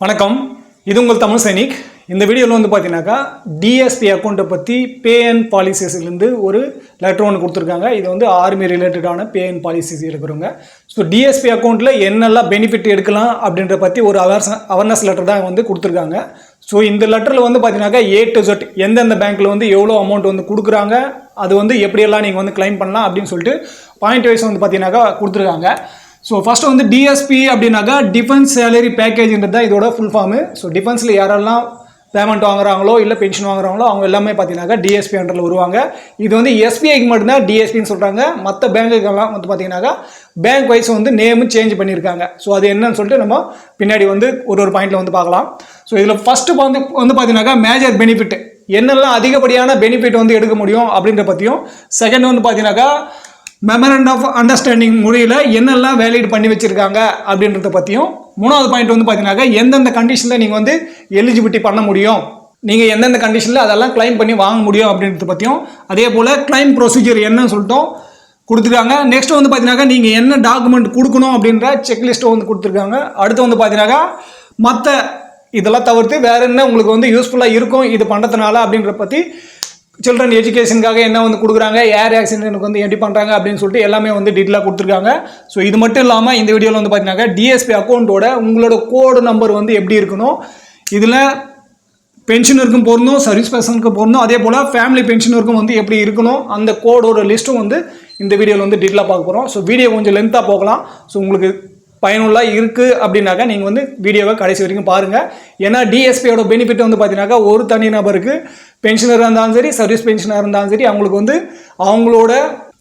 வணக்கம், இது உங்கள் தமிழ் சைனிக். இந்த வீடியோவில் வந்து பார்த்தீங்கன்னாக்கா டிஎஸ்பி அக்கௌண்ட்டை பற்றி பே அண்ட் பாலிசிஸ்லேருந்து ஒரு லெட்டர் ஒன்று கொடுத்துருக்காங்க. இது வந்து ஆர்மி ரிலேட்டடான பே அண்ட் பாலிசிஸ் இருக்கிறவங்க. ஸோ டிஎஸ்பி அக்கௌண்ட்டில் என்னெல்லாம் பெனிஃபிட் எடுக்கலாம் அப்படின்ற பற்றி ஒரு அவேர்னஸ் லெட்டர் தான் வந்து கொடுத்துருக்காங்க. ஸோ இந்த லெட்டரில் வந்து பார்த்தீங்கன்னாக்கா A to Z எந்தெந்த பேங்க்கில் வந்து எவ்வளோ அமௌண்ட் வந்து கொடுக்குறாங்க, அது வந்து எப்படியெல்லாம் நீங்கள் வந்து கிளைம் பண்ணலாம் அப்படின்னு சொல்லிட்டு பாயிண்ட் வைஸ் வந்து பார்த்தீங்கன்னாக்கா கொடுத்துருக்காங்க. ஸோ ஃபஸ்ட்டு வந்து டிஎஸ்பி அப்படின்னாக்கா டிஃபென்ஸ் சேலரி பேக்கேஜ்ன்றது தான் இதோட ஃபுல் ஃபார்மு. ஸோ டிஃபென்ஸில் யாரெல்லாம் பேமெண்ட் வாங்குறாங்களோ இல்லை பென்ஷன் வாங்குறாங்களோ அவங்க எல்லாமே பார்த்தீங்கன்னாக்கா டிஎஸ்பி அண்டரில் வருவாங்க. இது வந்து எஸ்பிஐக்கு மட்டும்தான் டிஎஸ்பின்னு சொல்கிறாங்க. மற்ற பேங்குக்கெல்லாம் வந்து பார்த்தீங்கன்னாக்கா பேங்க் வைஸ் வந்து நேமும் சேஞ்ச் பண்ணியிருக்காங்க. ஸோ அது என்னன்னு சொல்லிட்டு நம்ம பின்னாடி வந்து ஒரு பாயிண்டில் வந்து பார்க்கலாம். ஸோ இதில் ஃபஸ்ட்டு வந்து பார்த்தீங்கன்னாக்கா மேஜர் பெனிஃபிட் என்னெல்லாம் அதிகப்படியான பெனிஃபிட் வந்து எடுக்க முடியும் அப்படின்ற பற்றியும், செகண்ட் வந்து பார்த்தீங்கன்னாக்கா மெமரண்ட் ஆஃப் அண்டர்ஸ்டாண்டிங் முறையில் என்னெல்லாம் வேலிட் பண்ணி வச்சுருக்காங்க அப்படின்றத பற்றியும், மூணாவது பாயிண்ட் வந்து பார்த்தீங்கன்னாக்கா எந்தெந்த கண்டிஷனில் நீங்கள் வந்து எலிஜிபிலிட்டி பண்ண முடியும், நீங்கள் எந்தெந்த கண்டிஷனில் அதெல்லாம் கிளைம் பண்ணி வாங்க முடியும் அப்படின்றத பற்றியும், அதே போல் கிளைம் ப்ரொசீஜர் என்னன்னு சொல்லிட்டோம் கொடுத்துருக்காங்க. நெக்ஸ்ட் வந்து பார்த்தீங்கன்னாக்கா நீங்கள் என்ன டாக்குமெண்ட் கொடுக்கணும் அப்படின்ற செக்லிஸ்ட்டை வந்து கொடுத்துருக்காங்க. அடுத்து வந்து பார்த்தீங்கன்னாக்கா மற்ற இதெல்லாம் தவிர்த்து வேறு என்ன உங்களுக்கு வந்து யூஸ்ஃபுல்லாக இருக்கும் இது பண்ணுறதுனால அப்படின்ற பற்றி, சில்ட்ரன் எஜுகேஷனுக்காக என்ன வந்து கொடுக்குறாங்க, ஏர் ஆக்சிடென்ட்டுக்கு வந்து எப்படி பண்ணுறாங்க அப்படின்னு சொல்லிட்டு எல்லாமே வந்து டீட்டெயிலாக கொடுத்துருக்காங்க. ஸோ இது மட்டும் இல்லாமல் இந்த வீடியோவில் வந்து பார்த்தீங்கன்னாக்கா டிஎஸ்பி அக்கௌண்ட்டோட உங்களோட கோடு நம்பர் வந்து எப்படி இருக்கணும், இதில் பென்ஷனருக்கும் பொருந்தும், சர்வீஸ் பர்சனுக்கும் பொருந்தும், அதே போல் ஃபேமிலி பென்ஷனருக்கும் வந்து எப்படி இருக்கணும், அந்த கோடோட லிஸ்ட்டும் வந்து இந்த வீடியோவில் வந்து டீட்டெயிலாக பார்க்க போகிறோம். ஸோ வீடியோ கொஞ்சம் லென்த்தாக போகலாம். ஸோ உங்களுக்கு பயனுள்ளாக இருக்குது அப்படின்னாக்கா நீங்கள் வந்து வீடியோவை கடைசி வரைக்கும் பாருங்கள். ஏன்னா டிஎஸ்பியோட பெனிஃபிட் வந்து பார்த்தீங்கன்னாக்கா ஒரு தனி நபருக்கு பென்ஷனராக இருந்தாலும் சரி, சர்வீஸ் பென்ஷனாக இருந்தாலும் சரி, அவங்களுக்கு வந்து அவங்களோட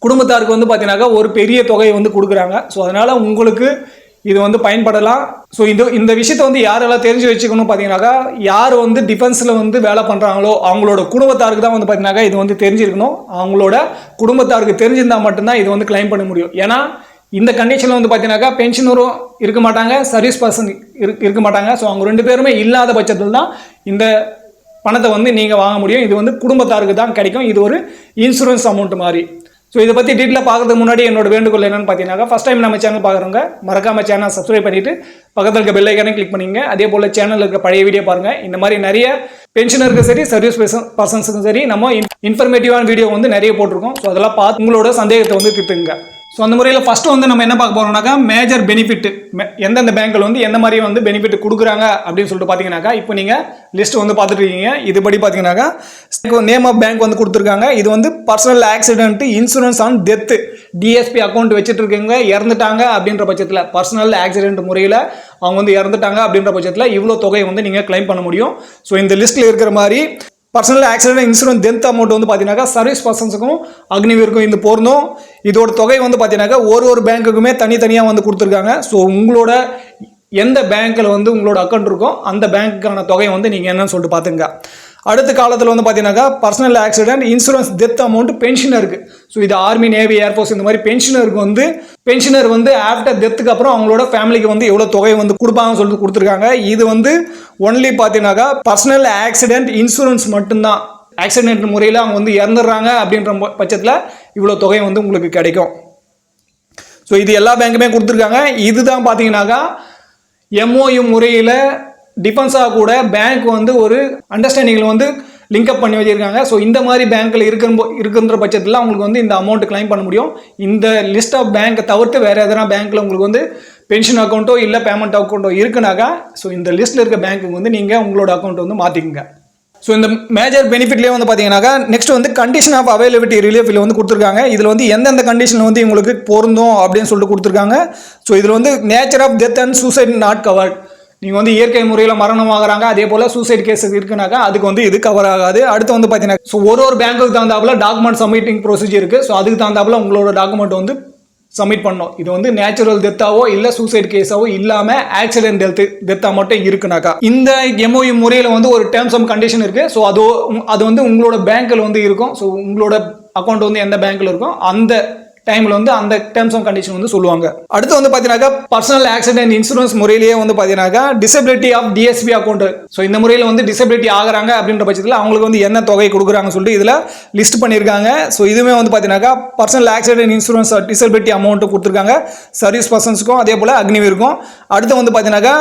குடும்பத்தாருக்கு வந்து பார்த்தீங்கன்னாக்கா ஒரு பெரிய தொகையை வந்து கொடுக்குறாங்க. ஸோ அதனால் உங்களுக்கு இது வந்து பயன்படலாம். ஸோ இந்த விஷயத்தை வந்து யாரெல்லாம் தெரிஞ்சு வச்சுக்கணும் பார்த்தீங்கன்னாக்கா, யார் வந்து டிஃபென்ஸில் வந்து வேலை பண்ணுறாங்களோ அவங்களோட குடும்பத்தாருக்கு தான் வந்து பார்த்தீங்கன்னாக்கா இது வந்து தெரிஞ்சிருக்கணும். அவங்களோட குடும்பத்தாருக்கு தெரிஞ்சிருந்தால் மட்டும்தான் இது வந்து கிளைம் பண்ண முடியும். ஏன்னா இந்த கண்டிஷனில் வந்து பார்த்தீங்கன்னாக்கா பென்ஷனரும் இருக்க மாட்டாங்க, சர்வீஸ் பர்சன் இருக்க மாட்டாங்க. ஸோ அவங்க ரெண்டு பேருமே இல்லாத பட்சத்தில் தான் இந்த பணத்தை வந்து நீங்கள் வாங்க முடியும். இது வந்து குடும்பத்தாருக்கு தான் கிடைக்கும். இது ஒரு இன்சூரன்ஸ் அமௌண்ட் மாதிரி. ஸோ இதை பற்றி டீட்டெயிலாக பார்க்கறதுக்கு முன்னாடி என்னோட வேண்டுகோள் என்னென்னு பார்த்தீங்கன்னாக்கா, ஃபஸ்ட் டைம் நம்ம சேனல் பார்க்குறவங்க மறக்காமல் சேனல் சப்ஸ்கிரைப் பண்ணிவிட்டு பக்கத்தில் இருக்க பெல் ஐக்கானே கிளிக் பண்ணிங்க. அதே போல் சேனலில் இருக்க பழைய வீடியோ பாருங்கள். இந்த மாதிரி நிறைய பென்ஷனருக்கும் சரி, சர்வீஸ் பர்சன்ஸுக்கும் சரி நம்ம இன்ஃபர்மேட்டிவான வீடியோ வந்து நிறைய போட்டிருக்கோம். ஸோ அதெல்லாம் பார்த்து உங்களோட சந்தேகத்தை வந்து தீர்த்துங்க. ஸோ அந்த முறையில் ஃபஸ்ட்டு வந்து நம்ம என்ன பார்க்க போகிறோம்னாக்கா மேஜர் பெனிஃபிட் எந்தெந்த பேங்க்கில் வந்து எந்த மாதிரி வந்து பெனிஃபிட் கொடுக்குறாங்க அப்படின்னு சொல்லிட்டு பார்த்தீங்கன்னாக்கா, இப்போ நீங்கள் லிஸ்ட் வந்து பார்த்துட்டு இருக்கீங்க. இதுபடி பார்த்தீங்கன்னாக்கா நேம் ஆஃப் பேங்க் வந்து கொடுத்துருக்காங்க. இது வந்து personal accident insurance on death. DSP account வச்சுட்டு இருக்கவங்க இறந்துட்டாங்க அப்படின்ற பட்சத்தில், பர்சனல் ஆக்சிடென்ட் முறையில் அவங்க வந்து இறந்துட்டாங்க அப்படின்ற பட்சத்தில் இவ்வளோ தொகையை வந்து நீங்கள் கிளைம் பண்ண முடியும். ஸோ இந்த லிஸ்ட்டில் இருக்கிற மாதிரி personal accident insurance death amount வந்து பார்த்தீங்கன்னாக்கா சர்வீஸ் பர்சன்ஸுக்கும் அக்னிவீருக்கும் இந்த பொருந்தும். இதோட தொகை வந்து பார்த்தீங்கன்னாக்கா ஒரு பேங்க்குக்குமே தனித்தனியாக வந்து கொடுத்துருக்காங்க. ஸோ உங்களோட எந்த பேங்க்கில் வந்து உங்களோட அக்கௌண்ட் இருக்கோ அந்த பேங்க்குக்கான தொகை வந்து நீங்கள் என்னன்னு சொல்லிட்டு பார்த்துங்க. அடுத்த காலத்தில் வந்து பார்த்தீங்கன்னாக்கா personal accident insurance death amount பென்ஷனருக்கு. ஸோ இது ஆர்மி, நேவி, ஏர்ஃபோர்ஸ் இந்த மாதிரி பென்ஷனர் வந்து ஆஃப்டர் டெத்துக்கு அப்புறம் அவங்களோட ஃபேமிலிக்கு வந்து எவ்வளோ தொகை வந்து கொடுப்பாங்கன்னு சொல்லிட்டு கொடுத்துருக்காங்க. இது வந்து ஒன்லி பார்த்தீங்கன்னாக்கா பர்சனல் ஆக்சிடென்ட் இன்சூரன்ஸ் மட்டும்தான். ஆக்சிடென்ட் முறையில் அவங்க வந்து இறந்துடுறாங்க அப்படின்ற பட்சத்தில் இவ்வளோ தொகை வந்து உங்களுக்கு கிடைக்கும். ஸோ இது எல்லா பேங்க்குமே கொடுத்துருக்காங்க. இதுதான் பார்த்தீங்கன்னாக்கா எம்ஓயு முறையில் டிஃபென்ஸாக கூட பேங்க் வந்து ஒரு அண்டர்ஸ்டாண்டிங்கில் வந்து லிங்க்அப் பண்ணி வச்சுருக்காங்க. ஸோ இந்த மாதிரி பேங்க்கில் இருக்குன்ற பட்சத்தில் அவங்களுக்கு வந்து இந்த அமௌண்ட் கிளைம் பண்ண முடியும். இந்த லிஸ்ட் ஆஃப் பேங்க்கை தவிர்த்து வேறு எதனா பேங்க்கில் உங்களுக்கு வந்து பென்ஷன் அக்கௌண்ட்டோ இல்லை பேமெண்ட் அக்கௌண்ட்டோ இருக்குனாக்கா, ஸோ இந்த லிஸ்ட்டில் இருக்க பேங்க்குக்கு வந்து நீங்கள் உங்களோட அக்கௌண்ட் வந்து மாற்றிக்குங்க. ஸோ இந்த மேஜர் பெனிஃபிட்லேயே வந்து பார்த்தீங்கன்னாக்கா நெக்ஸ்ட் வந்து கண்டிஷன் ஆஃப் அவைலபிலிட்டி ரிலீஃபில் வந்து கொடுத்துருக்காங்க. இதில் வந்து எந்தெந்த கண்டிஷனில் வந்து உங்களுக்கு பொருந்தும் அப்படின்னு சொல்லிட்டு கொடுத்துருக்காங்க. ஸோ இதில் வந்து nature of death and suicide not covered. நீங்கள் வந்து இயற்கை முறையில் மரணம் ஆகிறாங்க, அதே போல் சூசைட் கேஸ் இருக்குனாக்கா அதுக்கு வந்து இது கவர் ஆகாது. அடுத்து வந்து பார்த்தீங்கன்னா ஸோ ஒரு பேங்க்குக்கு தகுந்தாப்புல டாக்குமெண்ட் சப்மிட்டிங் ப்ரொசீஜர் இருக்குது. ஸோ அதுக்கு தகுந்தாப்புல உங்களோட டாக்குமெண்ட் வந்து சப்மிட் பண்ணணும். இது வந்து நேச்சுரல் டெத்தாவோ இல்லை சூசைட் கேஸாவோ இல்லாமல் ஆக்சிடென்ட் டெத்தாக மட்டும் இருக்குனாக்கா இந்த எம்ஓயு முறையில் வந்து ஒரு டேர்ம்ஸ் அண்ட் கண்டிஷன் இருக்குது. ஸோ அது வந்து உங்களோட பேங்க்கில் வந்து இருக்கும். ஸோ உங்களோட அக்கௌண்ட் வந்து எந்த பேங்க்கில் இருக்கும் அந்த டைமில் வந்து அந்த டேர்ம்ஸ் அண்ட் கண்டிஷன் வந்து சொல்லுவாங்க. அடுத்து வந்து பார்த்தீங்கன்னாக்கா பர்சனல் ஆக்சிடென்ட் இன்சூரன்ஸ் முறையிலேயே வந்து பார்த்தீங்கன்னாக்கா disability of DSP account. So இந்த முறையில் வந்து டிசபிலிட்டி ஆகிறாங்க அப்படின்ற பட்சத்தில் அவங்களுக்கு வந்து என்ன தொகை கொடுக்குறாங்கன்னு சொல்லிட்டு இதில் லிஸ்ட் பண்ணியிருக்காங்க. ஸோ இதுவுமே வந்து பார்த்தீங்கன்னாக்கா personal accident insurance disability amount கொடுத்துருக்காங்க சர்வீஸ் பர்சன்ஸுக்கும் அதே போல் அக்னிவீருக்கும். அடுத்து வந்து பார்த்தீங்கன்னாக்கா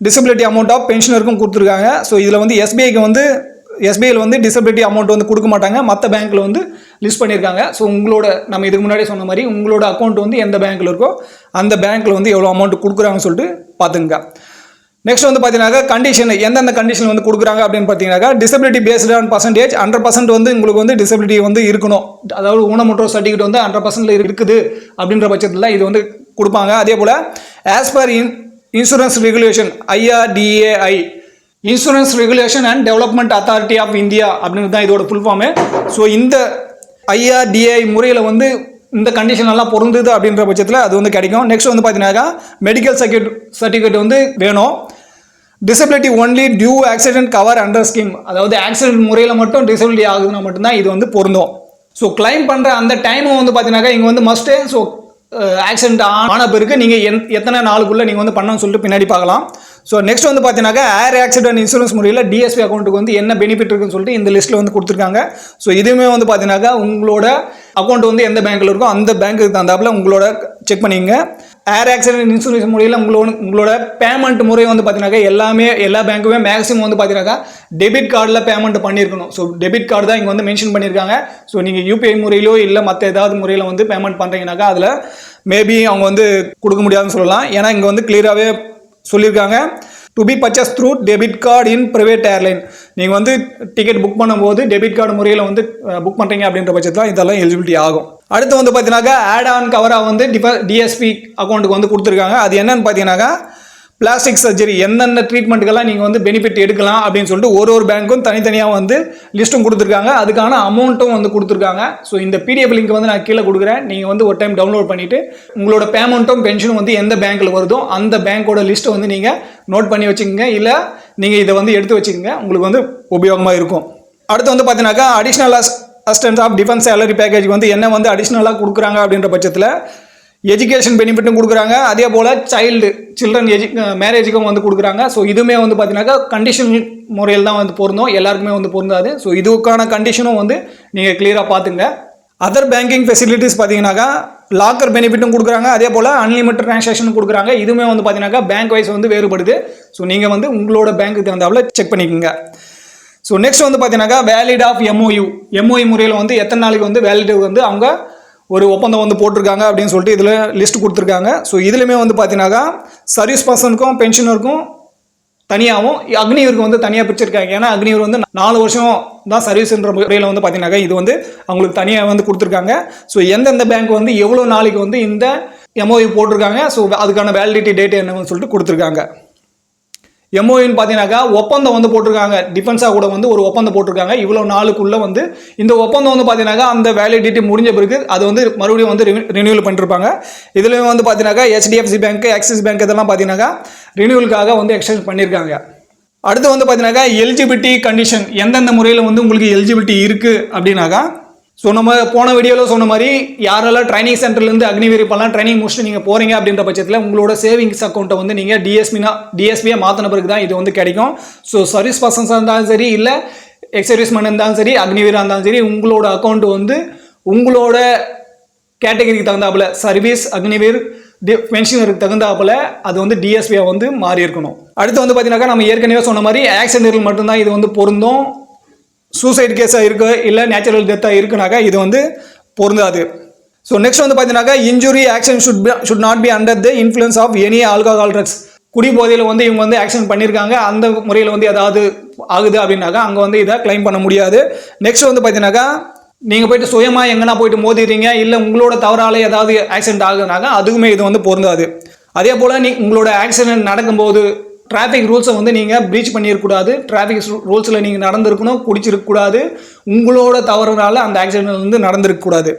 டிசபிலிட்டி அமௌண்ட் ஆஃப் பென்ஷனருக்கும் கொடுத்துருக்காங்க. ஸோ இதில் வந்து எஸ்பிஐயில் வந்து டிசபிலிட்டி அமௌண்ட் வந்து கொடுக்க மாட்டாங்க, மற்ற பேங்க்கில் வந்து லிஸ்ட் பண்ணியிருக்காங்க. ஸோ உங்களோட நம்ம இதுக்கு முன்னாடி சொன்ன மாதிரி உங்களோட அக்கௌண்ட் வந்து எந்த பேங்க்கில் இருக்கோ அந்த பேங்க்கில் வந்து எவ்வளோ அமௌண்ட் கொடுக்குறாங்கன்னு சொல்லிட்டு பார்த்துங்க. நெக்ஸ்ட் வந்து பார்த்தீங்கன்னா கண்டிஷன், எந்தெந்த கண்டிஷன் வந்து கொடுக்குறாங்க அப்படின்னு பார்த்தீங்கன்னா டிசபிலிட்டி பேஸ்ட் ஆன் பர்சன்டேஜ் 100% வந்து உங்களுக்கு வந்து டிசபிலிட்டி வந்து இருக்கணும். அதாவது ஊனமுற்றோர் சர்டிஃபிகேட் வந்து 100% இருக்குது அப்படின்ற பட்சத்தில் இது வந்து கொடுப்பாங்க. அதே போல் as per insurance regulation IRDAI, insurance regulation and development authority of India அப்படின்னு தான் இதோட ஃபுல் ஃபார்மு. ஸோ இந்த IRDAI முறையில் வந்து இந்த கண்டிஷன் எல்லாம் பொருந்துது அப்படின்ற பட்சத்தில் அது வந்து கிடைக்கும். நெக்ஸ்ட் வந்து பார்த்தீங்கன்னா மெடிக்கல் சர்டிஃபிகேட் வந்து வேணும். Disability only due accident cover under scheme, அதாவது ஆக்சிடென்ட் முறையில் மட்டும் டிசபிலிட்டி ஆகுதுன்னா மட்டும்தான் இது வந்து பொருந்தும். ஸோ கிளைம் பண்ணுற அந்த டைமும் வந்து பார்த்தீங்கன்னா இங்கே வந்து மஸ்ட்டு. ஸோ ஆக்சிடென்ட் ஆன பிறகு நீங்கள் எத்தனை நாளுக்குள்ளே நீங்கள் வந்து பண்ணணும்னு சொல்லிட்டு பின்னாடி பார்க்கலாம். ஸோ நெக்ஸ்ட் வந்து பார்த்தீங்கன்னா ஏர் ஆக்சிடென்ட் இன்சூரன்ஸ் முறையில் டிஎஸ்பி அக்கௌண்ட்டுக்கு வந்து என்ன பெனிஃபிட் இருக்குன்னு சொல்லிட்டு இந்த லிஸ்ட்டில் வந்து கொடுத்துருக்காங்க. ஸோ இதுவுமே வந்து பார்த்தீங்கன்னா உங்களோட அக்கௌண்ட் வந்து எந்த பேங்க்கில் இருக்கோ அந்த பேங்க்குக்கு தகுந்தாப்புல உங்களோட செக் பண்ணிங்க. ஏர் ஆக்சிடென்ட் இன்சூரன்ஸ் முறையில் உங்களோட பேமெண்ட் முறை வந்து பார்த்தீங்கன்னா எல்லா பேங்க்குமே மேக்ஸிமம் வந்து பார்த்தீங்கன்னா டெபிட் கார்டில் பேமெண்ட் பண்ணியிருக்கணும். ஸோ டெபிட் கார்டு தான் இங்கே வந்து மென்ஷன் பண்ணியிருக்காங்க. ஸோ நீங்கள் UPI முறையிலோ இல்லை மற்ற ஏதாவது முறையில் வந்து பேமெண்ட் பண்ணுறீங்கன்னாக்கா அதில் மேபி அவங்க வந்து கொடுக்க முடியாதுன்னு சொல்லலாம். ஏன்னா இங்கே வந்து கிளியராகவே சொல்லியிருக்காங்க to be purchase through debit card in private airline. நீங்கள் வந்து டிக்கெட் புக் பண்ணும்போது டெபிட் கார்டு முறையில் வந்து புக் பண்ணுறீங்க அப்படின்ற பட்சத்தில் இதெல்லாம் எலிஜிபிலிட்டி ஆகும். அடுத்து வந்து பார்த்தீங்கன்னாக்கா ஆட் ஆன் கவராக வந்து டிஎஸ்பி அக்கௌண்ட்டுக்கு வந்து கொடுத்துருக்காங்க. அது என்னன்னு பார்த்தீங்கன்னாக்கா பிளாஸ்டிக் சர்ஜரி என்னென்ன ட்ரீட்மெண்ட்டுக்கெல்லாம் நீங்கள் வந்து பெனிஃபிட் எடுக்கலாம் அப்படின்னு சொல்லிட்டு ஒரு பேங்க்கும் தனித்தனியாக வந்து லிஸ்ட்டும் கொடுத்துருக்காங்க. அதுக்கான அமௌண்ட்டும் வந்து கொடுத்துருக்காங்க. ஸோ இந்த PDF லிங்க் வந்து நான் கீழே கொடுக்குறேன். நீங்கள் வந்து ஒரு டைம் டவுன்லோட் பண்ணிவிட்டு உங்களோட பேமெண்ட்டும் பென்ஷனும் வந்து எந்த பேங்க்கில் வருதோ அந்த பேங்க்கோட லிஸ்ட்டை வந்து நீங்கள் நோட் பண்ணி வச்சுக்கோங்க. இல்லை நீங்கள் இதை வந்து எடுத்து வச்சுக்கோங்க, உங்களுக்கு வந்து உபயோகமாக இருக்கும். அடுத்து வந்து பார்த்தீங்கன்னாக்கா additional assistance of defence salary package வந்து என்ன வந்து அடிஷ்னலாக கொடுக்குறாங்க அப்படின்ற பட்சத்தில் எஜுகேஷன் பெனிஃபிட்டும் கொடுக்குறாங்க. அதே போல் சில்ட்ரன் மேரேஜுக்கும் வந்து கொடுக்குறாங்க. ஸோ இதுவுமே வந்து பார்த்தீங்கன்னாக்கா கண்டிஷன் முறையில் தான் வந்து பொருந்தும், எல்லாருக்குமே வந்து பொருந்தாது. ஸோ இதுக்கான கண்டிஷனும் வந்து நீங்கள் கிளியராக பார்த்துங்க. அதர் பேங்கிங் ஃபெசிலிட்டிஸ் பார்த்தீங்கன்னாக்கா லாக்கர் பெனிஃபிட்டும் கொடுக்குறாங்க. அதே போல் அன்லிமிட்டட் ட்ரான்சாக்ஷன் கொடுக்குறாங்க. இதுவுமே வந்து பார்த்தீங்கன்னாக்கா பேங்க் வைஸ் வந்து வேறுபடுது. ஸோ நீங்கள் வந்து உங்களோட பேங்க்குக்கு தகுந்தாப்புல செக் பண்ணிக்கோங்க. ஸோ நெக்ஸ்ட் வந்து பார்த்தீங்கன்னாக்கா வேலிட் ஆஃப் MOU முறையில் வந்து எத்தனை நாளைக்கு வந்து வேலிட் வந்து அவங்க ஒரு ஒப்பந்தம் வந்து போட்டிருக்காங்க அப்படின்னு சொல்லிட்டு இதில் லிஸ்ட் கொடுத்துருக்காங்க. ஸோ இதுலையுமே வந்து பார்த்தீங்கன்னாக்கா சர்வீஸ் பர்சனுக்கும் பென்ஷனருக்கும் தனியாகவும் அக்னிவருக்கு வந்து தனியாக பிரிச்சிருக்காங்க. ஏன்னா அக்னிவர் வந்து 4 வருஷம் தான் சர்வீஸ்ன்ற முறையில் வந்து பார்த்தீங்கன்னாக்கா இது வந்து அவங்களுக்கு தனியாக வந்து கொடுத்துருக்காங்க. ஸோ எந்தெந்த பேங்க் வந்து எவ்வளோ நாளைக்கு வந்து இந்த MOU போட்டிருக்காங்க, ஸோ அதுக்கான வேலிடிட்டி டேட் என்னன்னு சொல்லிட்டு கொடுத்துருக்காங்க. MOUன்னு பார்த்தீங்கன்னாக்கா ஒப்பந்தம் வந்து போட்டிருக்காங்க. டிஃபென்ஸாக கூட வந்து ஒரு ஒப்பந்தம் போட்டிருக்காங்க. இவ்வளோ நாளுக்குள்ளே வந்து இந்த ஒப்பந்தம் வந்து பார்த்தீங்கன்னாக்கா அந்த வேலிடிட்டி முடிஞ்ச பிறகு அது வந்து மறுபடியும் வந்து ரினியூவல் பண்ணிருப்பாங்க. இதுலேயும் வந்து பார்த்தீங்கன்னாக்கா HDFC பேங்க், ஆக்சிஸ் பேங்க் இதெல்லாம் பார்த்தீங்கன்னாக்கா ரினியூவலுக்காக வந்து எக்ஸ்டென்ட் பண்ணியிருக்காங்க. அடுத்து வந்து பார்த்தீங்கன்னாக்கா எலிஜிபிலிட்டி கண்டிஷன், எந்தெந்த முறையில் வந்து உங்களுக்கு எலிஜிபிலிட்டி இருக்குது அப்படின்னாக்கா ஸோ நம்ம போன வீடியோவில் சொன்ன மாதிரி யாரெல்லாம் ட்ரைனிங் சென்டர்லேருந்து அக்னிவீர் இப்போல்லாம் ட்ரைனிங் முடிச்சுட்டு நீங்கள் போகிறீங்க அப்படின்ற பட்சத்தில் உங்களோட சேவிங்ஸ் அக்கௌண்ட்டை வந்து நீங்கள் டிஎஸ்பியாக மாற்றின பிறகு தான் இது வந்து கிடைக்கும். ஸோ சர்வீஸ் பர்சன்ஸாக இருந்தாலும் சரி, இல்லை எக்ஸர்வீஸ்மேன் இருந்தாலும் சரி, அக்னிவீராக இருந்தாலும் சரி, உங்களோட அக்கௌண்ட் வந்து உங்களோட கேட்டகரிக்கு தகுந்தாப்புல சர்வீஸ், அக்னிவீர், பென்ஷனருக்கு தகுந்தாப்புல அது வந்து டிஎஸ்பியாக வந்து மாறி இருக்கணும். அடுத்து வந்து பார்த்தீங்கன்னாக்கா நம்ம ஏற்கனவே சொன்ன மாதிரி ஆக்சிடென்டல் மட்டும்தான் இது வந்து பொருந்தும். சூசைட் கேஸாக இருக்குது இல்லை நேச்சுரல் டெத்தாக இருக்குனாக்கா இது வந்து பொருந்தாது. ஸோ நெக்ஸ்ட் வந்து பார்த்தீங்கன்னாக்கா injury action should not be under the influence of any alcohol drugs. குடிபோதையில் வந்து இவங்க வந்து ஆக்ஷன் பண்ணியிருக்காங்க, அந்த முறையில் வந்து ஏதாவது ஆகுது அப்படின்னாக்கா அங்கே வந்து இதை கிளைம் பண்ண முடியாது. நெக்ஸ்ட் வந்து பார்த்தீங்கன்னாக்கா நீங்கள் போயிட்டு சுயமாக எங்கன்னா போயிட்டு மோதிடுறீங்க, இல்லை உங்களோட தவறால் ஏதாவது ஆக்சிடென்ட் ஆகுதுனாக்கா அதுக்குமே இது வந்து பொருந்தாது. அதே போல் உங்களோட ஆக்சிடென்ட் நடக்கும்போது டிராஃபிக் ரூல்ஸை வந்து நீங்கள் ப்ரீச் பண்ணியிருக்கக்கூடாது. டிராஃபிக் ரூல்ஸில் நீங்கள் நடந்திருக்கணும், குடிச்சிருக்கக்கூடாது, உங்களோட தவறுனால அந்த ஆக்சிடென்ட் வந்து நடந்திருக்கக்கூடாது.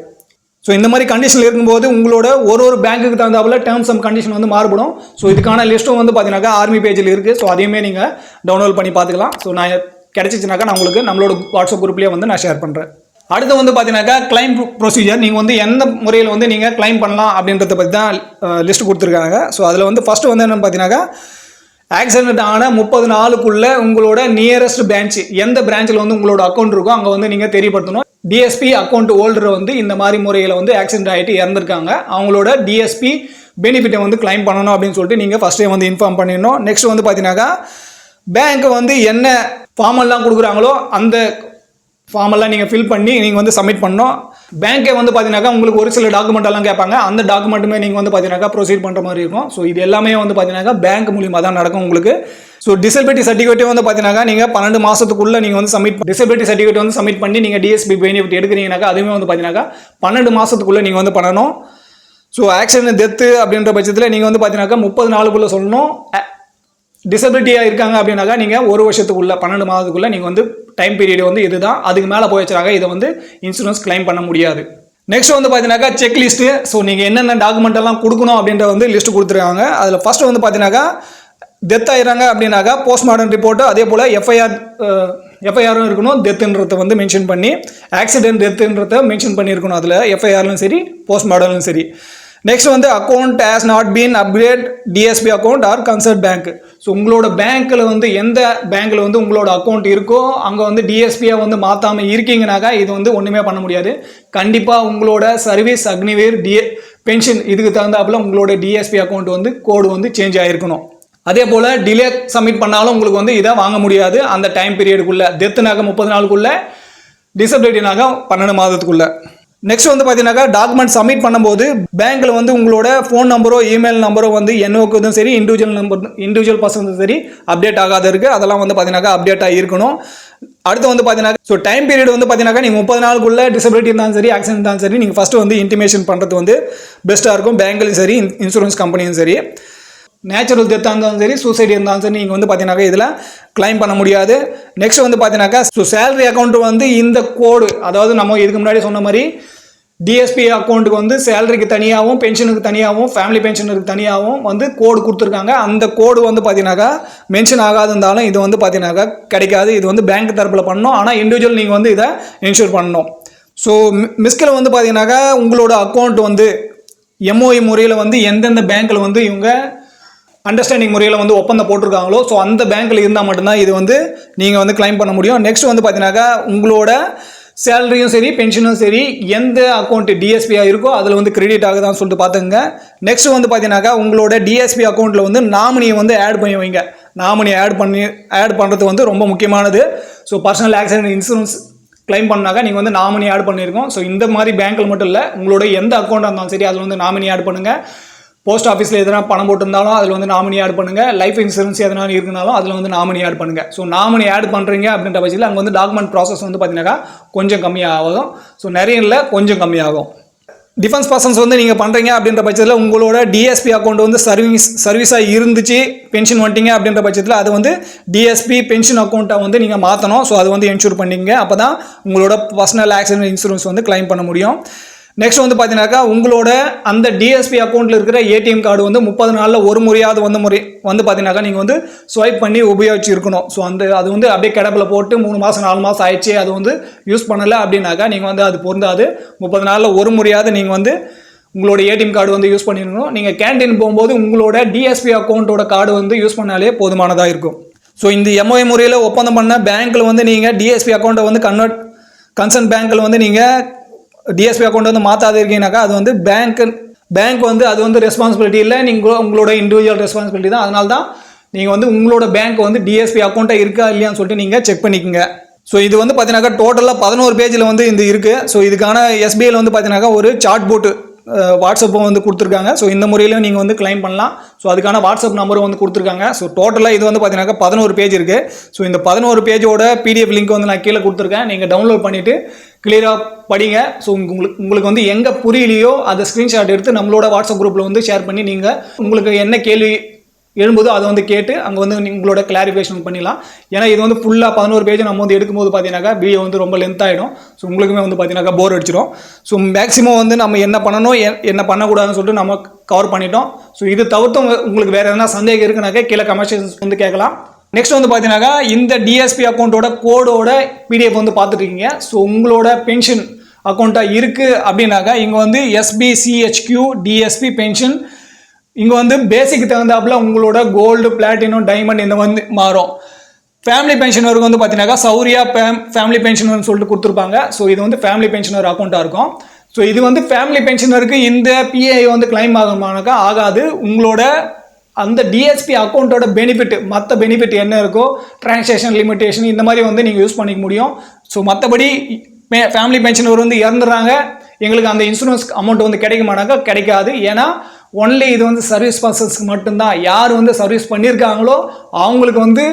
ஸோ இந்த மாதிரி கண்டிஷன் இருக்கும்போது உங்களோட ஒரு பேங்க்குக்கு தகுந்தாப்புல டேர்ம்ஸ் அண்ட் கண்டிஷன் வந்து மாறுபடும். ஸோ இதுக்கான லிஸ்ட்டும் வந்து பார்த்தீங்கன்னாக்கா ஆர்மி பேஜில் இருக்குது. ஸோ அதையுமே நீங்கள் டவுன்லோட் பண்ணி பார்த்துக்கலாம். ஸோ நான் கிடச்சிச்சுனாக்கா நான் உங்களுக்கு நம்மளோட வாட்ஸ்அப் குரூப்லேயே வந்து நான் ஷேர் பண்ணுறேன். அடுத்து வந்து பார்த்தீங்கன்னாக்கா கிளைம் ப்ரொசீஜர், நீங்கள் வந்து எந்த முறையில் வந்து நீங்கள் கிளைம் பண்ணலாம் அப்படின்றத பற்றி தான் லிஸ்ட் கொடுத்துருக்காங்க. ஸோ அதில் வந்து ஃபஸ்ட்டு வந்து என்னென்னு பார்த்தீங்கன்னாக்கா ஆக்சிடென்ட் ஆன 30 நாளுக்குள்ளே உங்களோட நியரஸ்ட் பிரான்ச், எந்த பிரான்ச்சில் வந்து உங்களோட அக்கௌண்ட் இருக்கோ அங்கே வந்து நீங்கள் தெரியப்படுத்தணும். டிஎஸ்பி அக்கௌண்ட் ஹோல்டர் வந்து இந்த மாதிரி முறையில் வந்து ஆக்சிடென்ட் ஆகிட்டு இறந்துருக்காங்க, அவங்களோட டிஎஸ்பி பெனிஃபிட்டை வந்து கிளைம் பண்ணணும் அப்படின்னு சொல்லிட்டு நீங்கள் ஃபஸ்ட்டே வந்து இன்ஃபார்ம் பண்ணிடணும். நெக்ஸ்ட் வந்து பார்த்தீங்கன்னாக்கா பேங்க் வந்து என்ன ஃபார்மெல்லாம் கொடுக்குறாங்களோ அந்த ஃபார்மெல்லாம் நீங்கள் ஃபில் பண்ணி நீங்கள் வந்து சப்மிட் பண்ணணும். பேங்க்கே வந்து பார்த்தீங்கன்னாக்கா உங்களுக்கு ஒரு சில டாக்குமெண்ட் எல்லாம் கேட்பாங்க. அந்த டாக்குமெண்ட்டுமே நீங்கள் வந்து பார்த்தீங்கன்னாக்கா ப்ரொசீட் பண்ணுற மாதிரி இருக்கும். ஸோ இது எல்லாமே வந்து பார்த்தீங்கன்னாக்கா பேங்க் மூலியமாக தான் நடக்கும் உங்களுக்கு. ஸோ டிசபிலிட்டி சர்டிஃபிகேட்டே வந்து பார்த்தீங்கன்னா நீங்கள் 12 மாதத்துக்குள்ளே நீங்கள் வந்து டிசபிலிட்டி சர்டிஃபிகேட் வந்து சப்மிட் பண்ணி நீங்கள் டிஎஸ்பி பெனிஃபிட் எடுக்கிறீங்கனாக்கா அதுவுமே வந்து பார்த்தீங்கன்னாக்கா 12 மாதத்துக்குள்ளே நீங்கள் வந்து பண்ணணும். ஸோ ஆக்சிடென்ட் டெத்து அப்படின்ற பட்சத்தில் நீங்கள் வந்து பார்த்தீங்கன்னாக்கா 30 நாளுக்குள்ளே சொல்லணும். டிசபிலிட்டியாக இருக்காங்க அப்படின்னாக்கா நீங்கள் 1 வருஷத்துக்குள்ளே 12 மாதத்துக்குள்ளே நீங்கள் வந்து டைம் பீரியட் வந்து இதுதான். அதுக்கு மேலே போயிடுச்சாங்க இதை வந்து இன்சூரன்ஸ் கிளைம் பண்ண முடியாது. நெக்ஸ்ட் வந்து பார்த்தீங்கன்னாக்கா செக் லிஸ்ட்டு. ஸோ நீங்கள் என்னென்ன டாக்குமெண்ட் எல்லாம் கொடுக்கணும் அப்படின்ற வந்து லிஸ்ட் கொடுத்துருக்காங்க. அதில் ஃபர்ஸ்ட் வந்து பார்த்தீங்கன்னாக்கா டெத் ஆயிடுறாங்க அப்படின்னாக்கா போஸ்ட்மார்ட்டம் ரிப்போர்ட்டு, அதே போல் எஃப்ஐஆரும் இருக்கணும். டெத்துன்றதை வந்து மென்ஷன் பண்ணி ஆக்சிடென்ட் டெத்துன்றதை மென்ஷன் பண்ணியிருக்கணும் அதில் எஃப்ஐஆர்லும் சரி போஸ்ட்மார்ட்டம்லும் சரி. நெக்ஸ்ட் வந்து account has not been upgrade DSP account R concert bank. So உங்களோட பேங்க்கில் வந்து எந்த பேங்க்கில் வந்து உங்களோட அக்கௌண்ட் இருக்கோ அங்கே வந்து டிஎஸ்பியாக வந்து மாற்றாமல் இருக்கீங்கனாக்கா இது வந்து ஒன்றுமே பண்ண முடியாது. கண்டிப்பாக உங்களோட சர்வீஸ் அக்னிவேர் பென்ஷன் இதுக்கு தகுந்தாப்புல உங்களோட டிஎஸ்பி அக்கௌண்ட் வந்து கோடு வந்து சேஞ்ச் ஆகிருக்கணும். அதே போல் டிலே சப்மிட் பண்ணாலும் உங்களுக்கு வந்து இதை வாங்க முடியாது அந்த டைம் பீரியடுக்குள்ளே. டெத்துனாக 30 நாளுக்குள்ளே, டிசபிலிட்டினாக 12 மாதத்துக்குள்ளே. நெக்ஸ்ட் வந்து பார்த்தீங்கன்னாக்கா டாக்குமெண்ட் சப்மிட் பண்ணும்போது பேங்க்கில் வந்து உங்களோட ஃபோன் நம்பரோ இமெயில் நம்பரோ வந்து என்னோக்குதும் சரி இண்டிவிஜுவல் பர்சனும் சரி அப்டேட் ஆகாத இருக்குது. அதெல்லாம் வந்து பார்த்தீங்கன்னாக்கா அப்டேட்டாக இருக்கணும். அடுத்து வந்து பார்த்தீங்கன்னா ஸோ டைம் பீரியட் வந்து பார்த்தீங்கன்னாக்கா நீங்கள் 30 நாளுக்குள்ளே டிசபிலிட்டி இருந்தாலும் சரி ஆக்சிடென்ட் இருந்தாலும் சரி நீங்கள் ஃபஸ்ட்டு வந்து இன்டிமேஷன் பண்ணுறது வந்து பெஸ்ட்டாக இருக்கும். பேங்க்லையும் சரி இன்சூரன்ஸ் கம்பெனியும் சரி. நேச்சுரல் டெத்தாக இருந்தாலும் சரி சூசைட் இருந்தாலும் சரி நீங்கள் வந்து பார்த்தீங்கன்னாக்கா இதில் கிளைம் பண்ண முடியாது. நெக்ஸ்ட் வந்து பார்த்தீங்கன்னாக்கா ஸோ சேலரி அக்கௌண்ட் வந்து இந்த கோடு, அதாவது நம்ம இதுக்கு முன்னாடி சொன்ன மாதிரி டிஎஸ்பி அக்கௌண்ட்டுக்கு வந்து சேலரிக்கு தனியாகவும் பென்ஷனுக்கு தனியாகவும் ஃபேமிலி பென்ஷனுக்கு தனியாகவும் வந்து கோடு கொடுத்துருக்காங்க. அந்த கோடு வந்து பார்த்தீங்கன்னாக்கா மென்ஷன் ஆகாது இருந்தாலும் இது வந்து பார்த்தீங்கன்னாக்கா கிடைக்காது. இது வந்து பேங்க் தரப்பில் பண்ணணும். ஆனால் இண்டிவிஜுவல் நீங்கள் வந்து இதை இன்ஷூர் பண்ணணும். ஸோ மிஸ்கில் வந்து பார்த்தீங்கன்னாக்கா உங்களோட அக்கௌண்ட் வந்து எம்ஓஇ முறையில் வந்து எந்தெந்த பேங்க்கில் வந்து இவங்க அண்டர்ஸ்டாண்டிங் முறையில் வந்து ஒப்பந்தம் போட்டிருக்காங்களோ ஸோ அந்த பேங்க்கில் இருந்தால் மட்டும்தான் இது வந்து நீங்கள் வந்து கிளைம் பண்ண முடியும். நெக்ஸ்ட் வந்து பார்த்தீங்கன்னாக்கா உங்களோட சேலரியும் சரி பென்ஷனும் சரி எந்த அக்கௌண்ட் டிஎஸ்பியாக இருக்கோ அதில் வந்து கிரெடிட் ஆகுதான்னு சொல்லிட்டு பார்த்துங்க. நெக்ஸ்ட் வந்து பார்த்தீங்கன்னாக்கா உங்களோட டிஎஸ்பி அக்கௌண்ட்டில் வந்து நாமினியை வந்து ஆட் பண்ணி வைங்க. நாமினி ஆட் பண்ணுறது வந்து ரொம்ப முக்கியமானது. So personal accident insurance claim பண்ணாக்கா நீங்கள் வந்து நாமினி ஆட் பண்ணியிருக்கோம். ஸோ இந்த மாதிரி பேங்க்கில் மட்டும் இல்லை உங்களோட எந்த அக்கௌண்ட்டாக இருந்தாலும் சரி அதில் வந்து நாமினி ஆட் பண்ணுங்கள். போஸ்ட் ஆஃபீஸில் எதனா பணம் போட்டிருந்தாலும் அதில் வந்து நாமினி ஆட் பண்ணுங்கள். லைஃப் இன்சூரன்ஸ் எதனா இருக்குனாலும் அதில் வந்து நாமினி ஆட் பண்ணுங்கள். ஸோ நாமினி ஆட் பண்ணுறீங்க அப்படின்ற பட்சத்தில் அங்கே வந்து டாக்குமெண்ட் ப்ராசஸ் வந்து பார்த்தீங்கன்னாக்கா கொஞ்சம் கம்மியாகும். ஸோ நிறைய இல்லை கொஞ்சம் கம்மியாகும். டிஃபென்ஸ் பர்சன்ஸ் வந்து நீங்கள் பண்ணுறீங்க அப்படின்ற பட்சத்தில் உங்களோட டிஎஸ்பி அக்கௌண்ட் வந்து சர்வீஸாக இருந்துச்சு பென்ஷன் வந்துட்டீங்க அப்படின்ற பட்சத்தில் அது வந்து டிஎஸ்பி பென்ஷன் அக்கௌண்ட்டை வந்து நீங்கள் மாற்றணும். ஸோ அது வந்து இன்சூர் பண்ணிங்க. அப்போ தான் உங்களோட பர்சனல் ஆக்சிடென்ட் இன்சூரன்ஸ் வந்து கிளைம் பண்ண முடியும். நெக்ஸ்ட் வந்து பார்த்தீங்கன்னாக்கா உங்களோட அந்த டிஎஸ்பி அக்கௌண்ட்டில் இருக்கிற ஏடிஎம் கார்டு வந்து 30 நாளில் ஒரு முறையாவது வந்து பார்த்தீங்கன்னாக்கா நீங்கள் வந்து ஸ்வைப் பண்ணி உபயோகிச்சு இருக்கணும். ஸோ அது வந்து அப்படியே கிடப்பில் போட்டு 3 மாதம் 4 மாதம் ஆயிடுச்சு அது வந்து யூஸ் பண்ணலை அப்படின்னாக்கா நீங்கள் வந்து அது பொருந்தாது. 30 நாளில் ஒரு முறையாவது நீங்கள் வந்து உங்களோட ஏடிஎம் கார்டு வந்து யூஸ் பண்ணிடணும். நீங்கள் கேன்டீன் போகும்போது உங்களோட டிஎஸ்பி அக்கௌண்ட்டோட கார்டு வந்து யூஸ் பண்ணாலே போதுமானதாக இருக்கும். ஸோ இந்த எம்ஓஐ முறையில் ஒப்பந்தம் பண்ண பேங்க்கில் வந்து நீங்கள் டிஎஸ்பி அக்கௌண்ட்டை வந்து கன்சர்ன் பேங்க்கில் வந்து நீங்கள் டிஎஸ்பி அக்கௌண்ட் வந்து மாற்றாத இருக்கீங்கனாக்கா அது வந்து பேங்க் வந்து அது வந்து ரெஸ்பான்சிபிலிட்டி இல்லை, நீங்கள் உங்களோட இண்டிவிஜுவல் ரெஸ்பான்சிபிலிட்டி தான். அதனால தான் நீங்கள் வந்து உங்களோட பேங்க் வந்து டிஎஸ்பி அக்கௌண்ட்டாக இருக்கா இல்லையான்னு சொல்லிட்டு நீங்கள் செக் பண்ணிக்கோங்க. ஸோ இது வந்து பார்த்தீங்கன்னாக்கா டோட்டலாக 11 பேஜில் வந்து இந்த இருக்குது. ஸோ இதுக்கான எஸ்பிஐயில் வந்து பார்த்தீங்கன்னாக்கா ஒரு சார்ட் போட்டு வாட்ஸ்அப்பும் வந்து கொடுத்துருக்காங்க. ஸோ இந்த முறையிலும் நீங்கள் வந்து கிளைம் பண்ணலாம். ஸோ அதுக்கான வாட்ஸ்அப் நம்பரும் வந்து கொடுத்துருக்காங்க. ஸோ டோட்டலாக இது வந்து பார்த்தீங்கன்னாக்கா 11 பேஜ் இருக்குது. ஸோ இந்த 11 பேஜோட பிடிஎஃப் லிங்க் வந்து நான் கீழே கொடுத்துருக்கேன். நீங்கள் டவுன்லோட் பண்ணிவிட்டு கிளியராக படிங்க. ஸோ உங்களுக்கு வந்து எங்கே புரியலையோ அதை ஸ்க்ரீன்ஷாட் எடுத்து நம்மளோட வாட்ஸ்அப் குரூப்பில் வந்து ஷேர் பண்ணி நீங்கள் உங்களுக்கு என்ன கேள்வி எழும்போது அதை வந்து கேட்டு அங்கே வந்து உங்களோட கிளாரிஃபிகேஷன் பண்ணிடலாம். ஏன்னா இது வந்து ஃபுல்லாக 11 பேஜ் நம்ம வந்து எடுக்கும்போது பார்த்தீங்கன்னாக்கா வீடியோ வந்து ரொம்ப லென்த் ஆகிடும். ஸோ உங்களுக்குமே வந்து பார்த்தீங்கன்னாக்கா போர் அடிச்சிடும். ஸோ மேக்ஸிமம் வந்து நம்ம என்ன பண்ணணும் என்ன பண்ணக்கூடாதுன்னு சொல்லிட்டு நம்ம கவர் பண்ணிட்டோம். ஸோ இது தவிர்த்து உங்களுக்கு வேறு எதனா சந்தேகம் இருக்குனாக்கா கீழே கமெண்ட்ஸ் வந்து கேட்கலாம். நெக்ஸ்ட் வந்து பார்த்தீங்கன்னாக்கா இந்த டிஎஸ்பி அக்கௌண்ட்டோட கோடோட பிடிஎஃப் வந்து பார்த்துட்ருக்கீங்க. ஸோ உங்களோட பென்ஷன் அக்கௌண்ட்டாக இருக்குது அப்படின்னாக்கா இங்கே வந்து SBCHQ டிஎஸ்பி பென்ஷன் இங்கே வந்து பேசிக் தகுந்தாப்புல உங்களோட கோல்டு பிளாட்டினம் டைமண்ட் இந்த வந்து மாறும். ஃபேமிலி பென்ஷனருக்கு வந்து பார்த்தீங்கன்னாக்கா சௌரியா ஃபேமிலி பென்ஷனர்னு சொல்லிட்டு கொடுத்துருப்பாங்க. ஸோ இது வந்து ஃபேமிலி பென்ஷனர் அக்கௌண்ட்டாக இருக்கும். ஸோ இது வந்து ஃபேமிலி பென்ஷனருக்கு இந்த பிஏஐ வந்து கிளைம் ஆகுமானாக்கா ஆகாது. உங்களோட அந்த டிஎஸ்பி அக்கௌண்ட்டோட பெனிஃபிட், மற்ற பெனிஃபிட் என்ன இருக்கோ, டிரான்சாக்ஷன் லிமிட்டேஷன் இந்த மாதிரி வந்து நீங்கள் யூஸ் பண்ணிக்க முடியும். ஸோ மற்றபடி ஃபேமிலி பென்ஷனர் வந்து இறந்துடுறாங்க, எங்களுக்கு அந்த இன்சூரன்ஸ் அமௌண்ட் வந்து கிடைக்குமானாக்கா கிடைக்காது. ஏன்னா ஒன்லி இது வந்து சர்வீஸ் பர்சன்ஸ்க்கு மட்டும்தான். யார் வந்து சர்வீஸ் பண்ணியிருக்காங்களோ அவங்களுக்கு வந்து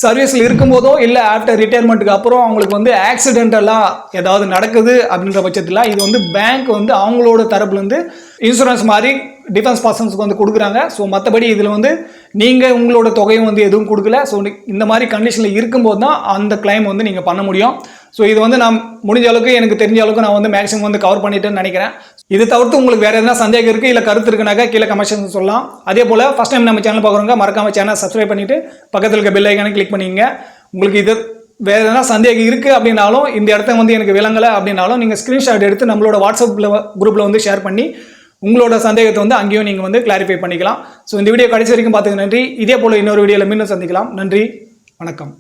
சர்வீஸில் இருக்கும்போதோ இல்லை ஆஃப்டர் ரிட்டையர்மெண்ட்டுக்கு அப்புறம் அவங்களுக்கு வந்து ஆக்சிடென்டெல்லாம் ஏதாவது நடக்குது அப்படின்ற பட்சத்தில் இது வந்து பேங்க் வந்து அவங்களோட தரப்புலேருந்து இன்சூரன்ஸ் மாதிரி டிஃபென்ஸ் பர்சன்ஸ்க்கு வந்து கொடுக்குறாங்க. ஸோ மற்றபடி இதில் வந்து நீங்கள் உங்களோட தொகையும் வந்து எதுவும் கொடுக்கல. ஸோ இந்த மாதிரி கண்டிஷனில் இருக்கும்போது தான் அந்த கிளைம் வந்து நீங்கள் பண்ண முடியும். ஸோ இது வந்து நான் முடிஞ்ச அளவுக்கு எனக்கு தெரிஞ்ச அளவுக்கு நான் வந்து மேக்ஸிமம் வந்து கவர் பண்ணிட்டேன்னு நினைக்கிறேன். இது தவிர்த்து உங்களுக்கு வேறு எதனா சந்தேகம் இருக்குது இல்லை கருத்து இருக்குனாக்கா கீழே கமெண்ட்ஸ் சொல்லலாம். அதே போல் ஃபஸ்ட் டைம் நம்ம சேனல் பார்க்குறவங்க மறக்காம சேனல் சப்ஸ்கிரைப் பண்ணிவிட்டு பக்கத்தில் இருக்க பெல் ஐக்கானை கிளிக் பண்ணிங்க. உங்களுக்கு இது வேறு எதனா சந்தேகம் இருக்குது அப்படின்னாலும், இந்த இடத்த வந்து எனக்கு விளங்கலை அப்படின்னாலும் நீங்கள் ஸ்க்ரீன்ஷாட் எடுத்து நம்மளோட வாட்ஸ்அப்பில் குரூப்பில் வந்து ஷேர் பண்ணி உங்களோட சந்தேகத்தை வந்து அங்கேயும் நீங்கள் வந்து கிளாரிஃபை பண்ணிக்கலாம். ஸோ இந்த வீடியோ கடைசி வரைக்கும் பார்த்துக்க நன்றி. இதே போல் இன்னொரு வீடியோவில் மீண்டும் சந்திக்கலாம். நன்றி, வணக்கம்.